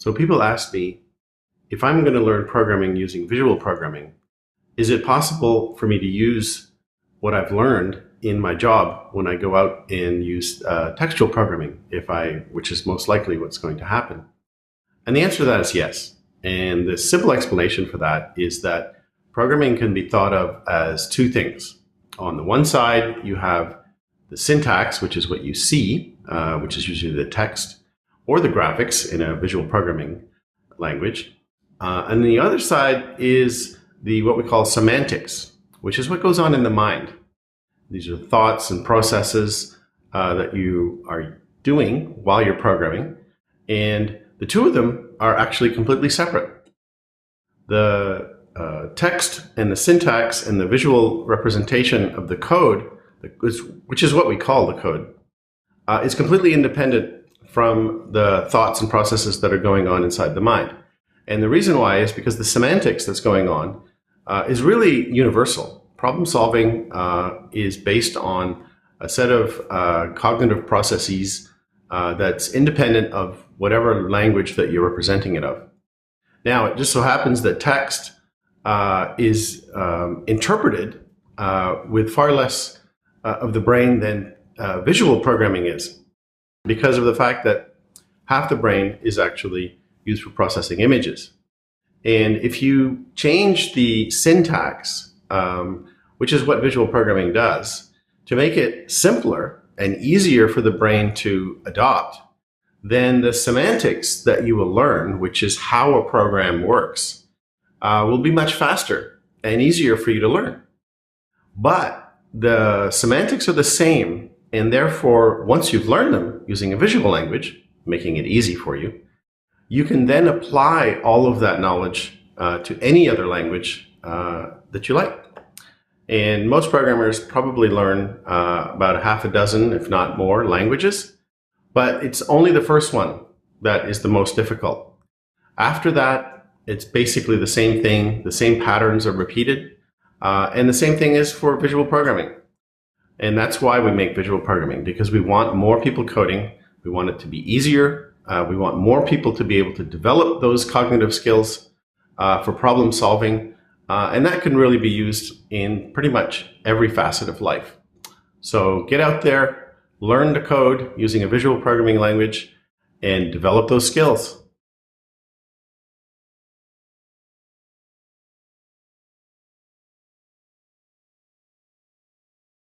So people ask me, if I'm going to learn programming using visual programming, is it possible for me to use what I've learned in my job when I go out and use textual programming, which is most likely what's going to happen? And the answer to that is yes. And the simple explanation for that is that programming can be thought of as two things. On the one side, you have the syntax, which is what you see, which is usually the text or the graphics in a visual programming language. And the other side is what we call semantics, which is what goes on in the mind. These are thoughts and processes that you are doing while you're programming. And the two of them are actually completely separate. The text and the syntax and the visual representation of the code, which is what we call the code, is completely independent from the thoughts and processes that are going on inside the mind. And the reason why is because the semantics that's going on is really universal. Problem solving is based on a set of cognitive processes that's independent of whatever language that you're representing it of. Now, it just so happens that text is interpreted with far less of the brain than visual programming is, because of the fact that half the brain is actually used for processing images. And if you change the syntax, which is what visual programming does, to make it simpler and easier for the brain to adopt, then the semantics that you will learn, which is how a program works, will be much faster and easier for you to learn. But the semantics are the same, and therefore, once you've learned them using a visual language, making it easy for you, you can then apply all of that knowledge to any other language that you like. And most programmers probably learn about a half a dozen, if not more, languages, but it's only the first one that is the most difficult. After that, it's basically the same thing. The same patterns are repeated, and the same thing is for visual programming. And that's why we make visual programming, because we want more people coding. We want it to be easier. We want more people to be able to develop those cognitive skills for problem solving. And that can really be used in pretty much every facet of life. So get out there, learn to code using a visual programming language, and develop those skills.